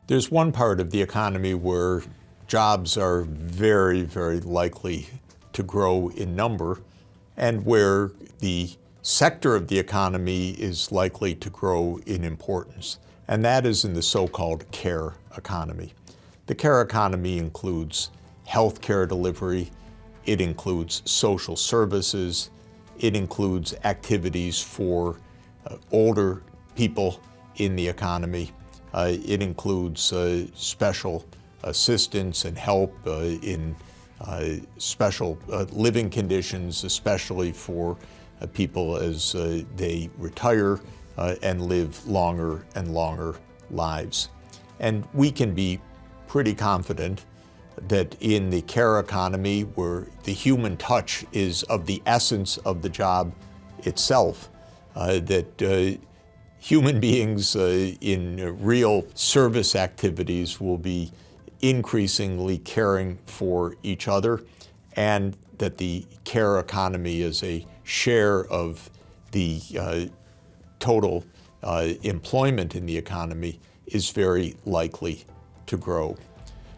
There's one part of the economy where jobs are very, very likely to grow in number, and where the sector of the economy is likely to grow in importance, and that is in the so-called care economy. The care economy includes healthcare delivery, it includes social services, it includes activities for older people in the economy. It includes special assistance and help in special living conditions, especially for people as they retire and live longer and longer lives. And we can be pretty confident that in the care economy, where the human touch is of the essence of the job itself, that human beings in real service activities will be increasingly caring for each other, and that the care economy as a share of the total employment in the economy is very likely to grow.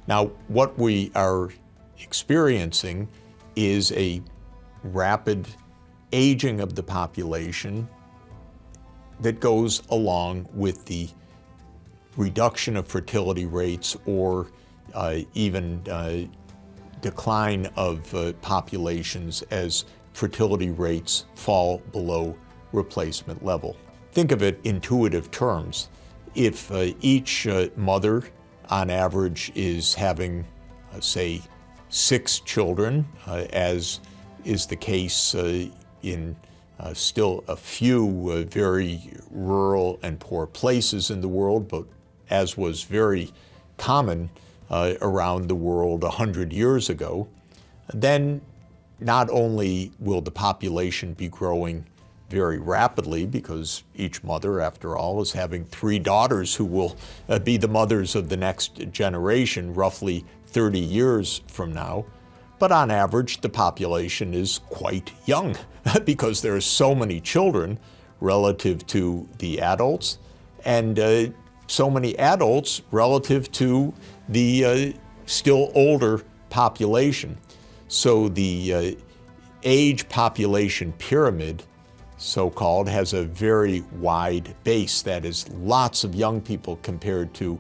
Now, what we are experiencing is a rapid aging of the population that goes along with the reduction of fertility rates or even decline of populations as fertility rates fall below replacement level. Think of it in intuitive terms. If each mother on average is having, say, 6 children, as is the case in still a few very rural and poor places in the world, but as was very common around the world 100 years ago, then not only will the population be growing very rapidly, because each mother, after all, is having 3 daughters who will be the mothers of the next generation roughly 30 years from now, but on average the population is quite young because there are so many children relative to the adults, and so many adults relative to the still older population. So the age population pyramid, so-called, has a very wide base. That is, lots of young people compared to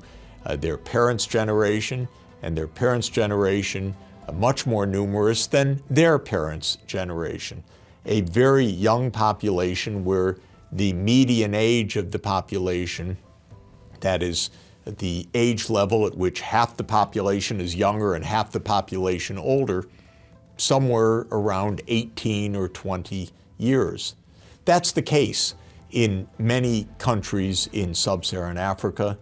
their parents' generation, and their parents' generation much more numerous than their parents' generation. A very young population where the median age of the population, that is, the age level at which half the population is younger and half the population older, somewhere around 18 or 20 years. That's the case in many countries in sub-Saharan Africa,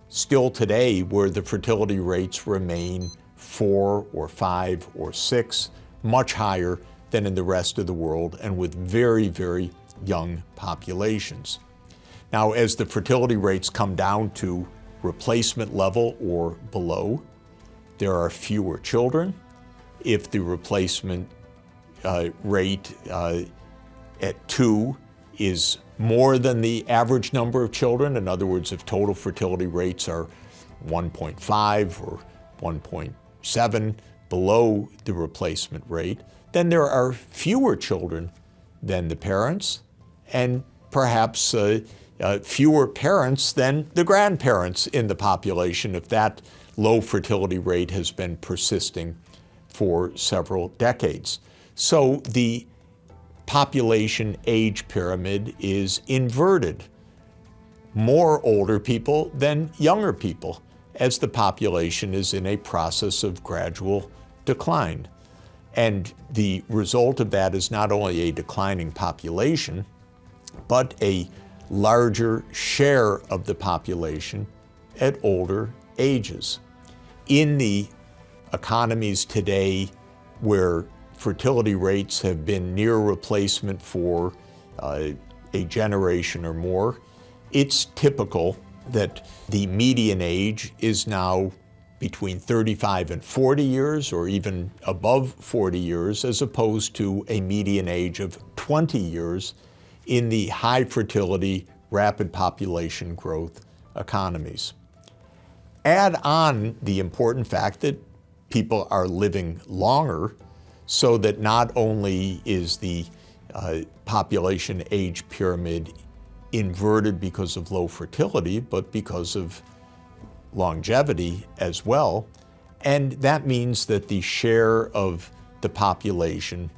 still today, where the fertility rates remain 4 or 5 or 6, much higher than in the rest of the world, and with very, very young populations. Now, as the fertility rates come down to replacement level or below, there are fewer children. If the replacement rate at 2 is more than the average number of children, in other words, if total fertility rates are 1.5 or 1.7 below the replacement rate, then there are fewer children than the parents, and perhaps fewer parents than the grandparents in the population if that low fertility rate has been persisting for several decades. So the population age pyramid is inverted. More older people than younger people, as the population is in a process of gradual decline. And the result of that is not only a declining population, but a larger share of the population at older ages. In the economies today where fertility rates have been near replacement for a generation or more, it's typical that the median age is now between 35 and 40 years, or even above 40 years, as opposed to a median age of 20 years in the high fertility, rapid population growth economies. Add on the important fact that people are living longer, so that not only is the population age pyramid inverted because of low fertility, but because of longevity as well. And that means that the share of the population,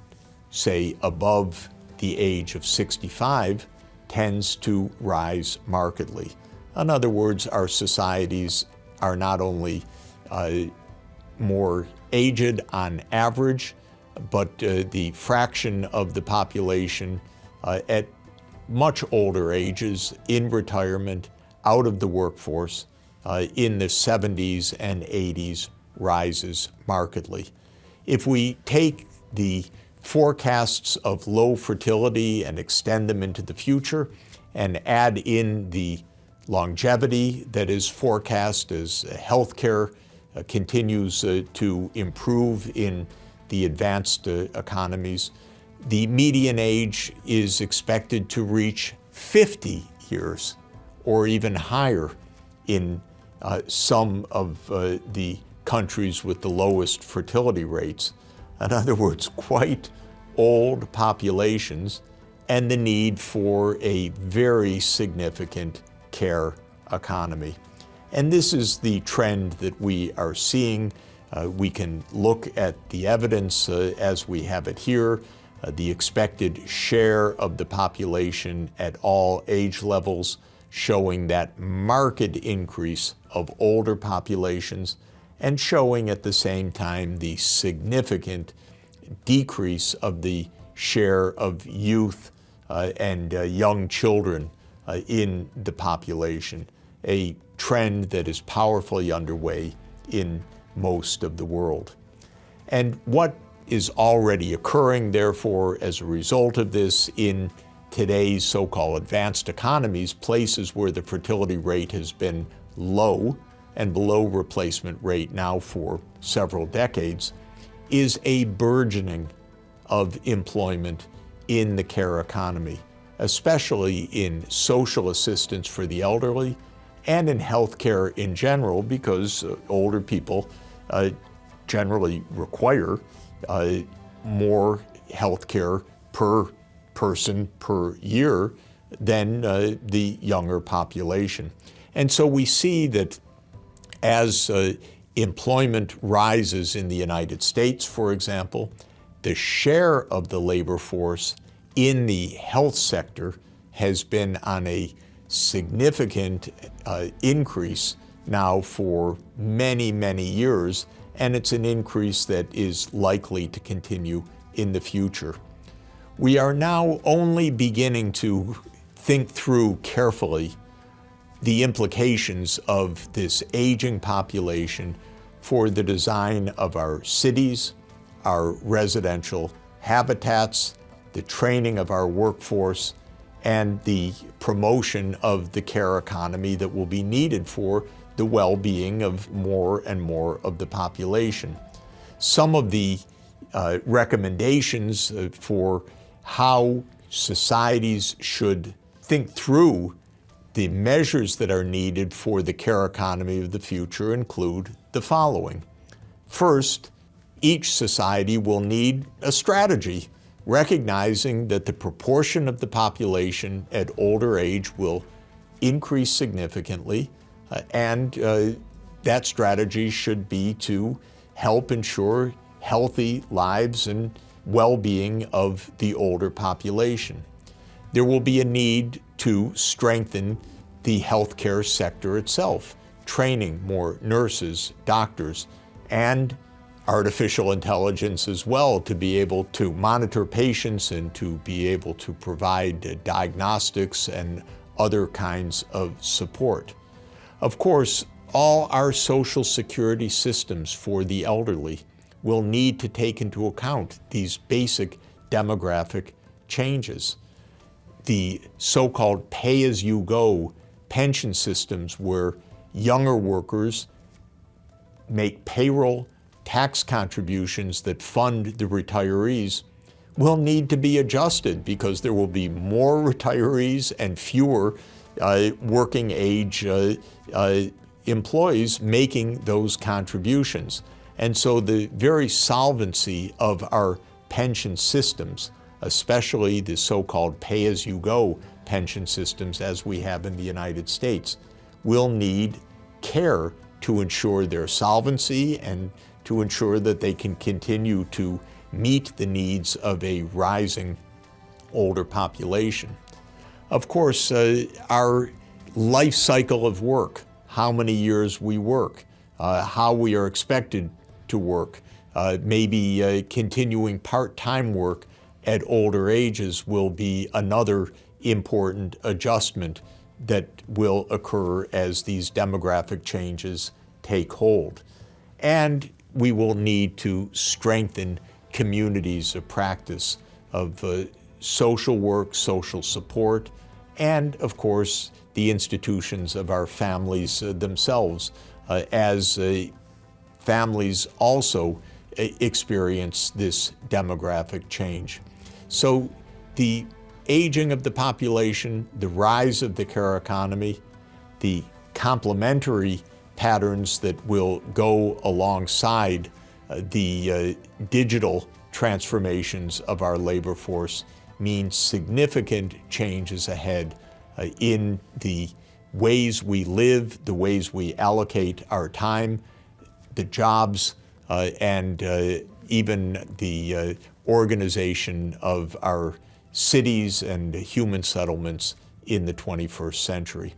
say above the age of 65, tends to rise markedly. In other words, our societies are not only more aged on average, but the fraction of the population at much older ages, in retirement, out of the workforce, in the 70s and 80s, rises markedly. If we take the forecasts of low fertility and extend them into the future and add in the longevity that is forecast as healthcare continues to improve in the advanced economies, the median age is expected to reach 50 years or even higher in some of the countries with the lowest fertility rates. In other words, quite old populations and the need for a very significant care economy. And this is the trend that we are seeing. We can look at the evidence as we have it here, the expected share of the population at all age levels, showing that marked increase of older populations, and showing at the same time the significant decrease of the share of youth and young children in the population, a trend that is powerfully underway in most of the world. And what is already occurring, therefore, as a result of this in today's so-called advanced economies, places where the fertility rate has been low and below replacement rate now for several decades, is a burgeoning of employment in the care economy, especially in social assistance for the elderly and in healthcare in general, because older people generally require more healthcare per person per year than the younger population. And so we see that as employment rises in the United States, for example, the share of the labor force in the health sector has been on a significant increase now for many, many years, and it's an increase that is likely to continue in the future. We are now only beginning to think through carefully the implications of this aging population for the design of our cities, our residential habitats, the training of our workforce, and the promotion of the care economy that will be needed for the well-being of more and more of the population. Some of the recommendations for how societies should think through the measures that are needed for the care economy of the future include the following. First, each society will need a strategy, recognizing that the proportion of the population at older age will increase significantly, and that strategy should be to help ensure healthy lives and well-being of the older population. There will be a need to strengthen the healthcare sector itself, training more nurses, doctors, and artificial intelligence as well to be able to monitor patients and to be able to provide diagnostics and other kinds of support. Of course, all our social security systems for the elderly will need to take into account these basic demographic changes. The so-called pay-as-you-go pension systems where younger workers make payroll tax contributions that fund the retirees will need to be adjusted because there will be more retirees and fewer working age employees making those contributions. And so the very solvency of our pension systems, especially the so-called pay-as-you-go pension systems as we have in the United States, will need care to ensure their solvency and to ensure that they can continue to meet the needs of a rising older population. Of course, our life cycle of work, how many years we work, how we are expected to work, maybe continuing part-time work at older ages will be another important adjustment that will occur as these demographic changes take hold. And we will need to strengthen communities of practice of social work, social support, and of course the institutions of our families themselves as families also experience this demographic change. So the aging of the population, the rise of the care economy, the complementary patterns that will go alongside the digital transformations of our labor force means significant changes ahead in the ways we live, the ways we allocate our time, the jobs, and even the organization of our cities and human settlements in the 21st century.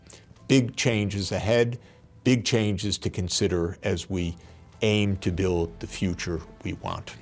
Big changes ahead, big changes to consider as we aim to build the future we want.